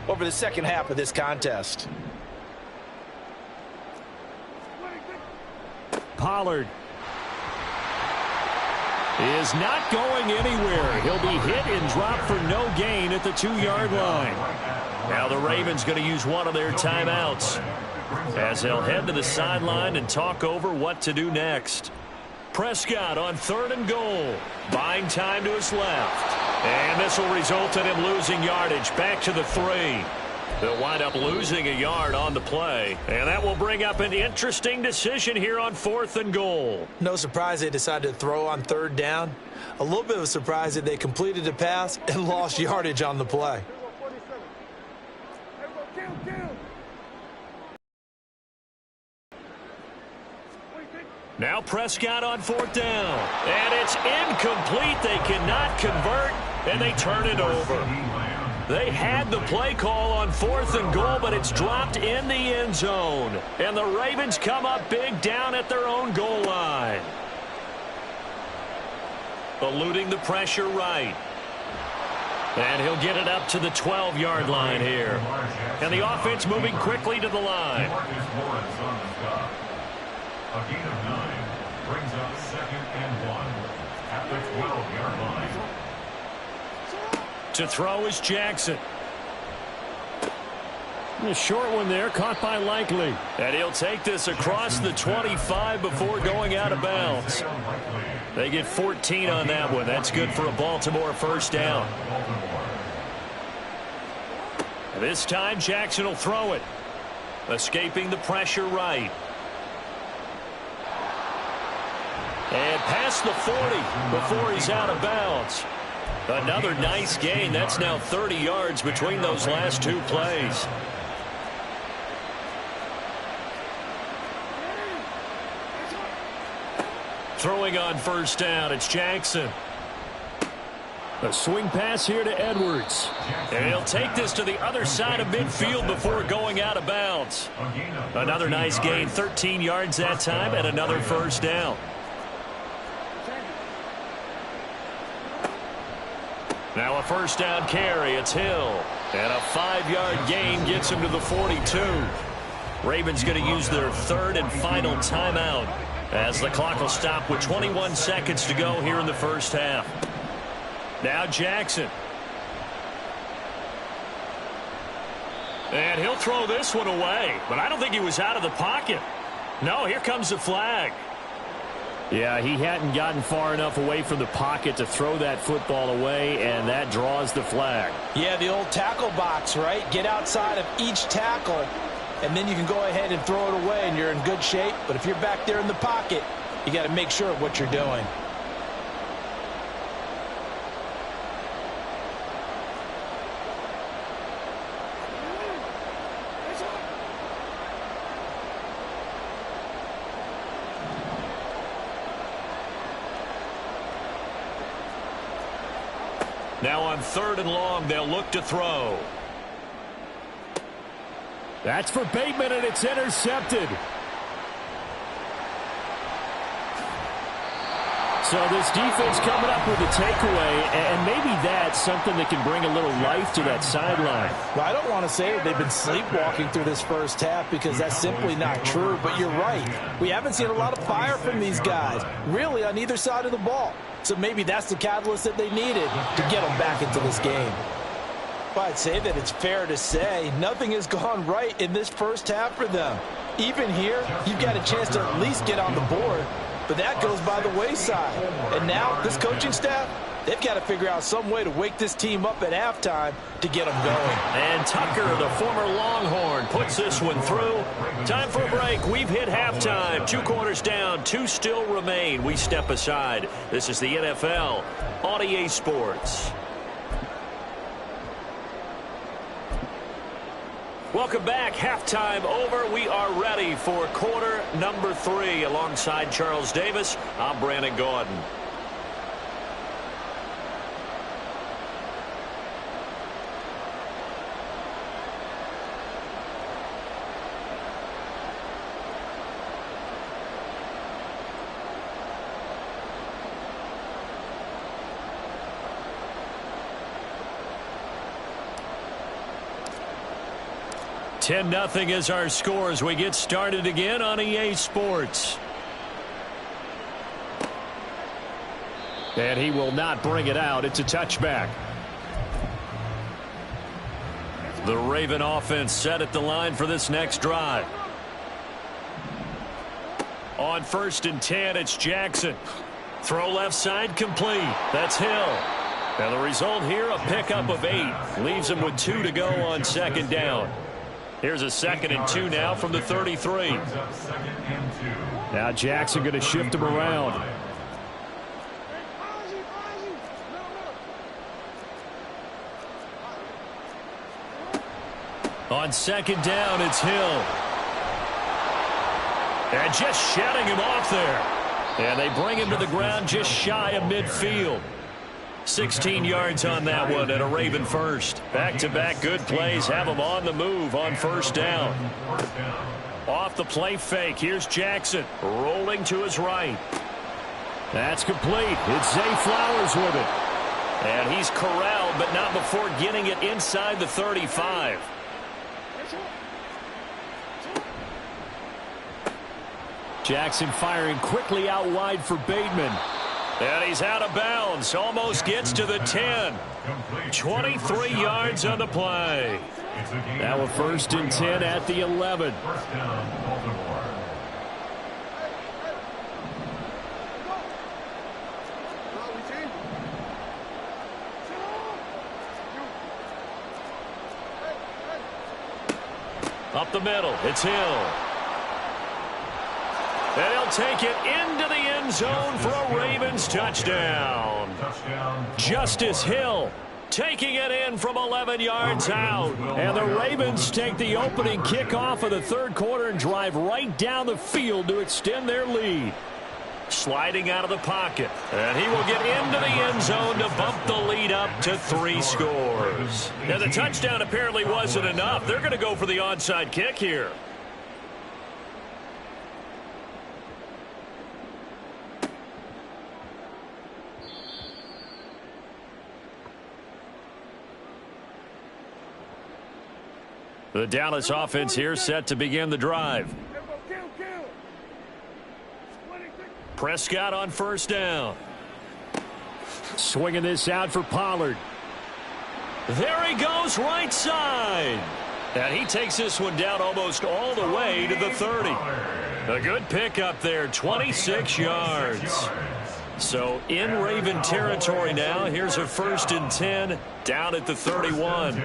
over the second half of this contest. Pollard is not going anywhere. He'll be hit and dropped for no gain at the 2-yard line. Now the Ravens going to use one of their timeouts as they'll head to the sideline and talk over what to do next. Prescott on 3rd and goal. Buying time to his left. And this will result in him losing yardage back to the 3. They'll wind up losing a yard on the play. And that will bring up an interesting decision here on 4th and goal. No surprise they decided to throw on 3rd down. A little bit of a surprise that they completed the pass and lost yardage on the play. Now Prescott on 4th down. And it's incomplete. They cannot convert, and they turn it over. They had the play call on 4th and goal, but it's dropped in the end zone. And the Ravens come up big down at their own goal line. Eluding the pressure right. And he'll get it up to the 12-yard line here. And the offense moving quickly to the line. A gain of 9 brings up 2nd and 1 at the 12-yard line. To throw is Jackson. A short one there, caught by Likely. And he'll take this across the 25 before going out of bounds. They get 14 on that one. That's good for a Baltimore first down. This time Jackson will throw it. Escaping the pressure right. And past the 40 before he's out of bounds. Another nice gain. That's now 30 yards between those last 2 plays. Throwing on first down, it's Jackson. A swing pass here to Edwards. And he'll take this to the other side of midfield before going out of bounds. Another nice gain, 13 yards that time, and another first down. Now a first down carry. It's Hill. And a 5-yard gain gets him to the 42. Ravens going to use their 3rd and final timeout as the clock will stop with 21 seconds to go here in the first half. Now Jackson. And he'll throw this one away. But I don't think he was out of the pocket. No, here comes the flag. Yeah, he hadn't gotten far enough away from the pocket to throw that football away, and that draws the flag. Yeah, the old tackle box, right? Get outside of each tackle, and then you can go ahead and throw it away, and you're in good shape. But if you're back there in the pocket, you got to make sure of what you're doing. Now on 3rd and long, they'll look to throw. That's for Bateman, and it's intercepted. So this defense coming up with a takeaway, and maybe that's something that can bring a little life to that sideline. Well, I don't want to say that they've been sleepwalking through this first half because that's simply not true, but you're right. We haven't seen a lot of fire from these guys, really, on either side of the ball. So maybe that's the catalyst that they needed to get them back into this game. Well, I'd say that it's fair to say nothing has gone right in this first half for them. Even here, you've got a chance to at least get on the board, but that goes by the wayside. And now this coaching staff, they've got to figure out some way to wake this team up at halftime to get them going. And Tucker, the former Longhorn, puts this one through. Time for a break. We've hit halftime. 2 quarters down, 2 still remain. We step aside. This is the NFL on EA Sports. Welcome back. Halftime over. We are ready for quarter number 3. Alongside Charles Davis, I'm Brandon Gordon. 10-0 is our score as we get started again on EA Sports. And he will not bring it out. It's a touchback. The Raven offense set at the line for this next drive. On 1st and 10, it's Jackson. Throw left side complete. That's Hill. And the result here, a pickup of 8. Leaves him with 2 to go on 2nd down. Here's a 2nd and 2 now from the 33. Now Jackson going to shift him around. On 2nd down, it's Hill. And just shutting him off there. And they bring him to the ground just shy of midfield. 16 yards on that one and a Raven first. Back-to-back good plays have him on the move on 1st down. Off the play fake. Here's Jackson rolling to his right. That's complete. It's Zay Flowers with it. And he's corralled, but not before getting it inside the 35. Jackson firing quickly out wide for Bateman. And he's out of bounds. Almost gets to the 10. 23 yards on the play. Now a 1st and 10 at the 11. Up the middle. It's Hill. And he'll take it into the end zone for a Ravens touchdown. Justice Hill taking it in from 11 yards out. And the Ravens take the opening kickoff of the 3rd quarter and drive right down the field to extend their lead. Sliding out of the pocket. And he will get into the end zone to bump the lead up to 3 scores. And the touchdown apparently wasn't enough. They're going to go for the onside kick here. The Dallas offense here set to begin the drive. Prescott on 1st down. Swinging this out for Pollard. There he goes right side. And he takes this one down almost all the way to the 30. A good pickup there, 26 yards. So in Raven territory now. Here's a 1st and 10 down at the 31.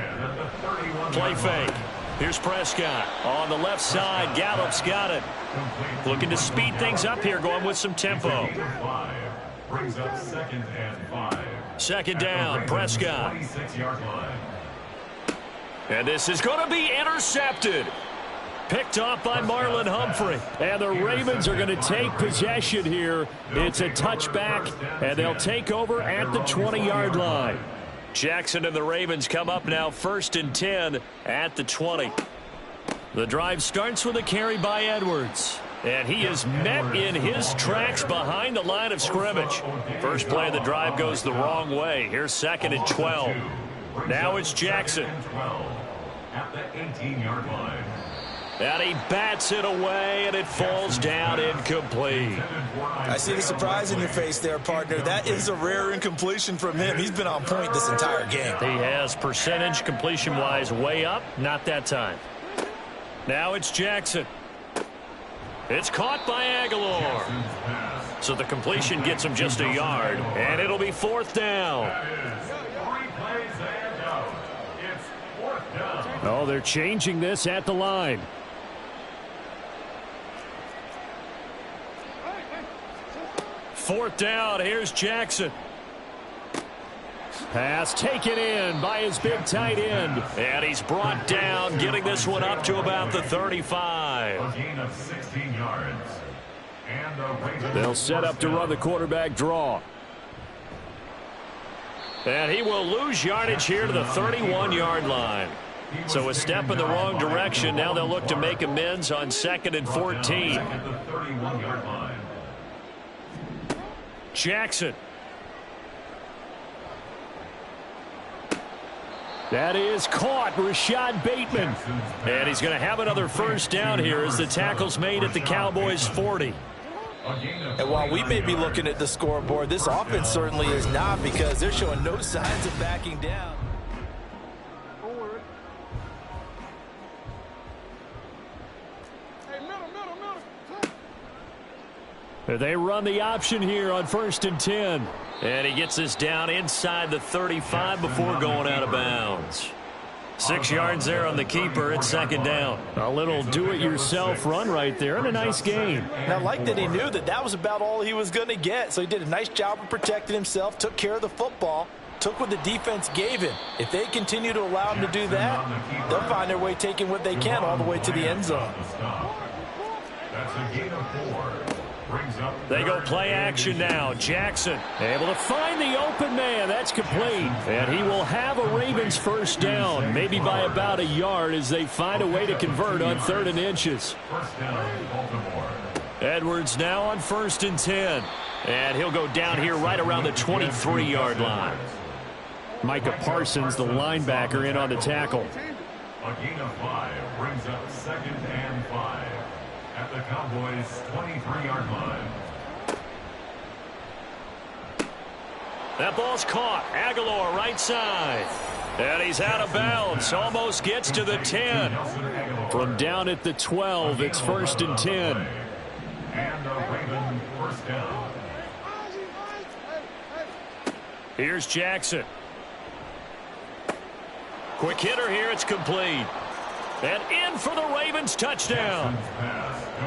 Play fake. Here's Prescott on the left side. Gallup's got it. Looking to speed things up here, going with some tempo. Brings up 2nd and 5. 2nd down, Prescott. And this is going to be intercepted. Picked off by Marlon Humphrey. And the Ravens are going to take possession here. It's a touchback, and they'll take over at the 20-yard line. Jackson and the Ravens come up now 1st and 10 at the 20. The drive starts with a carry by Edwards. And he is met in his tracks behind the line of scrimmage. First play of the drive goes the wrong way. Here's 2nd and 12. Now it's Jackson. At the 18-yard line. And he bats it away, and it falls down incomplete. I see the surprise in your face there, partner. That is a rare incompletion from him. He's been on point this entire game. He has percentage completion-wise way up. Not that time. Now it's Jackson. It's caught by Aguilar. So the completion gets him just a yard, and it'll be 4th down. Oh, they're changing this at the line. Fourth down, here's Jackson. Pass taken in by his big tight end. And he's brought down, getting this one up to about the 35. A gain of 16 yards. And they'll set up to run the quarterback draw. And he will lose yardage here to the 31-yard line. So a step in the wrong direction. Now they'll look to make amends on 2nd and 14. That is caught, Rashad Bateman. And he's going to have another first down here as the tackle's made at the Cowboys' 40. And while we may be looking at the scoreboard, this offense certainly is not, because they're showing no signs of backing down. They run the option here on 1st and 10. And he gets this down inside the 35 before going out of bounds. 6 yards there on the keeper. It's 2nd down. A little do-it-yourself run right there, and a nice gain. And I like that he knew that that was about all he was going to get. So he did a nice job of protecting himself, took care of the football, took what the defense gave him. If they continue to allow him to do that, they'll find their way taking what they can all the way to the end zone. That's a gain of 4. They go play action now. Jackson able to find the open man. That's complete. And he will have a Ravens first down, maybe by about a yard, as they find a way to convert on 3rd and inches. First down, Baltimore. Edwards now on 1st and 10. And he'll go down here right around the 23-yard line. Micah Parsons, the linebacker, in on the tackle. A gain of 5 brings up 2nd and 5. At the Cowboys' 23-yard line. That ball's caught. Aguilar right side. And he's out of bounds. Almost gets to the 10. From down at the 12, it's 1st and 10. And a Raven first down. Here's Jackson. Quick hitter here. It's complete. And in for the Ravens touchdown.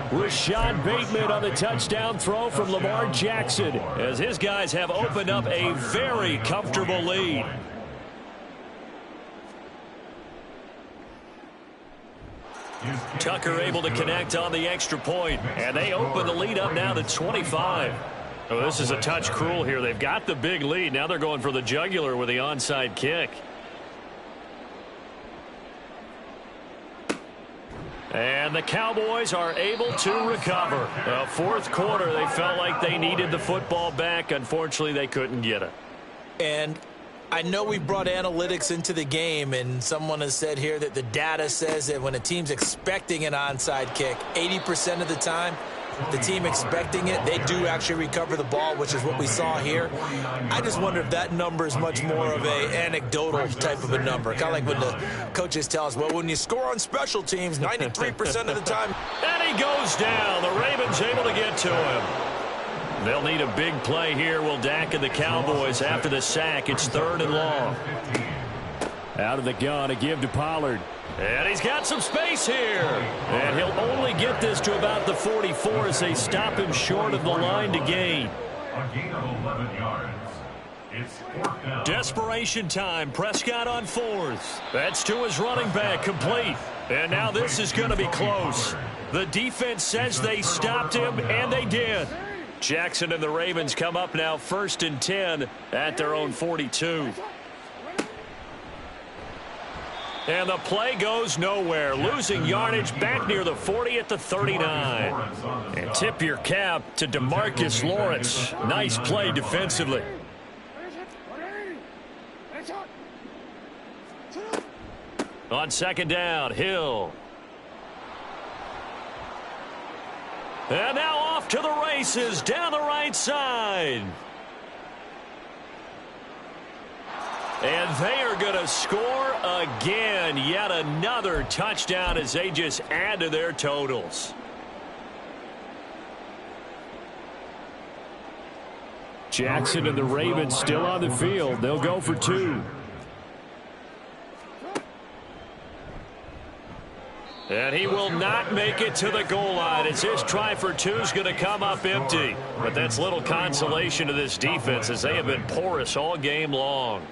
Rashad Bateman on the touchdown throw from Lamar Jackson, as his guys have opened up a very comfortable lead. Tucker able to connect on the extra point, and they open the lead up now to 25. Oh, this is a touch cruel here. They've got the big lead. Now they're going for the jugular with the onside kick. And the Cowboys are able to recover. The 4th quarter, they felt like they needed the football back. Unfortunately, they couldn't get it. And I know we brought analytics into the game, and someone has said here that the data says that when a team's expecting an onside kick, 80% of the time, the team expecting it, they do actually recover the ball, which is what we saw here. I just wonder if that number is much more of a anecdotal type of a number. Kind of like when the coaches tell us, well, when you score on special teams, 93% of the time. And he goes down. The Ravens able to get to him. They'll need a big play here, will Dak and the Cowboys after the sack. It's 3rd and long. Out of the gun, a give to Pollard. And he's got some space here. And he'll only get this to about the 44 as they stop him short of the line to gain. A gain of 11 yards. It's 4th down. Desperation time. Prescott on 4th. That's to his running back, complete. And now this is going to be close. The defense says they stopped him, and they did. Jackson and the Ravens come up now 1st and 10 at their own 42. And the play goes nowhere. Losing yardage back near the 40 at the 39. And tip your cap to DeMarcus Lawrence. Nice play defensively. On 2nd down, Hill. And now off to the races down the right side. And they are going to score again. Yet another touchdown as they just add to their totals. Jackson and the Ravens still on the field. They'll go for 2. And he will not make it to the goal line as his try for 2 is going to come up empty. But that's little consolation to this defense as they have been porous all game long.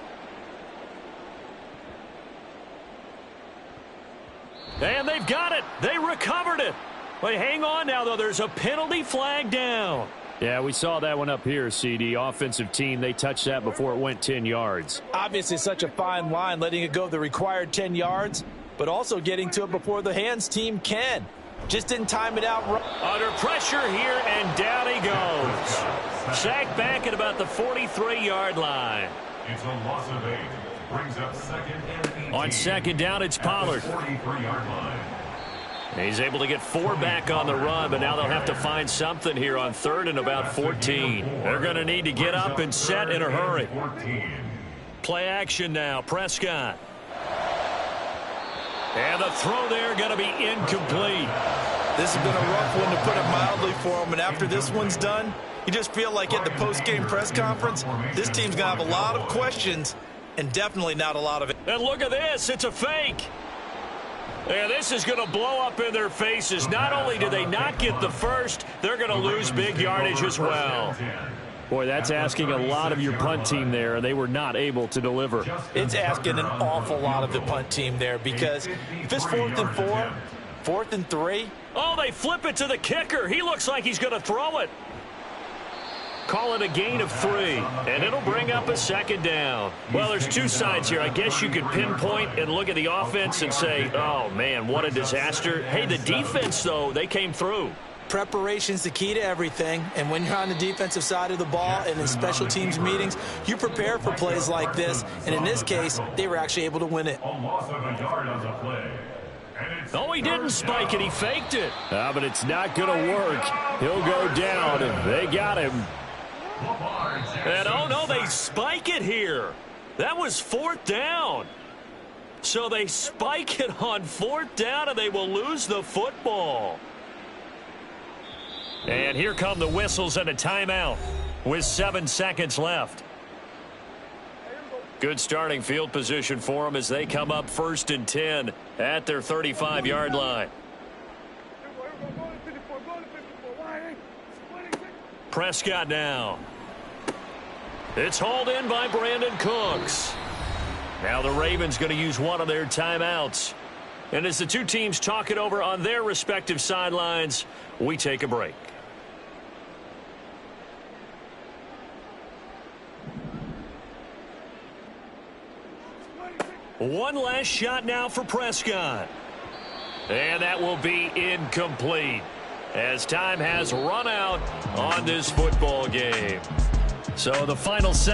And they've got it. They recovered it. But hang on now, though. There's a penalty flag down. Yeah, we saw that one up here, CD. Offensive team, they touched that before it went 10 yards. Obviously, such a fine line, letting it go the required 10 yards, but also getting to it before the hands team can. Just didn't time it out right. Under pressure here, and down he goes. Sacked back at about the 43-yard line. It's a loss of 8. brings up second and 18. On second down, it's Pollard. 43-yard line. He's able to get 4 back on the run, but now they'll have to find something here on 3rd and about 14. They're going to need to get up and set in a hurry. Play action now. Prescott. And the throw there going to be incomplete. This has been a rough one, to put it mildly, for him. And after this one's done, you just feel like at the post-game press conference, this team's going to have a lot of questions and definitely not a lot of it. And look at this. It's a fake. And this is going to blow up in their faces. Not only do they not get the first, they're going to lose big yardage as well. Boy, that's asking a lot of your punt team there, and they were not able to deliver. It's asking an awful lot of the punt team there, because if it's 4th and 4, 4th and 3. Oh, they flip it to the kicker. He looks like he's going to throw it. Call it a gain of 3, and it'll bring up a 2nd down. Well, there's 2 sides here. I guess you could pinpoint and look at the offense and say, oh, man, what a disaster. Hey, the defense, though, they came through. Preparation's the key to everything, and when you're on the defensive side of the ball and in special teams meetings, you prepare for plays like this, and in this case, they were actually able to win it. A loss of a yard on the play. Oh, he didn't spike it. He faked it. But it's not going to work. He'll go down, and they got him. And oh no, they spike it here. That was 4th down. So they spike it on 4th down, and they will lose the football. And here come the whistles and a timeout with 7 seconds left. Good starting field position for them as they come up 1st and 10 at their 35-yard line. Prescott now. It's hauled in by Brandon Cooks. Now the Ravens going to use one of their timeouts. And as the 2 teams talk it over on their respective sidelines, we take a break. One last shot now for Prescott. And that will be incomplete, as time has run out on this football game. So the final second.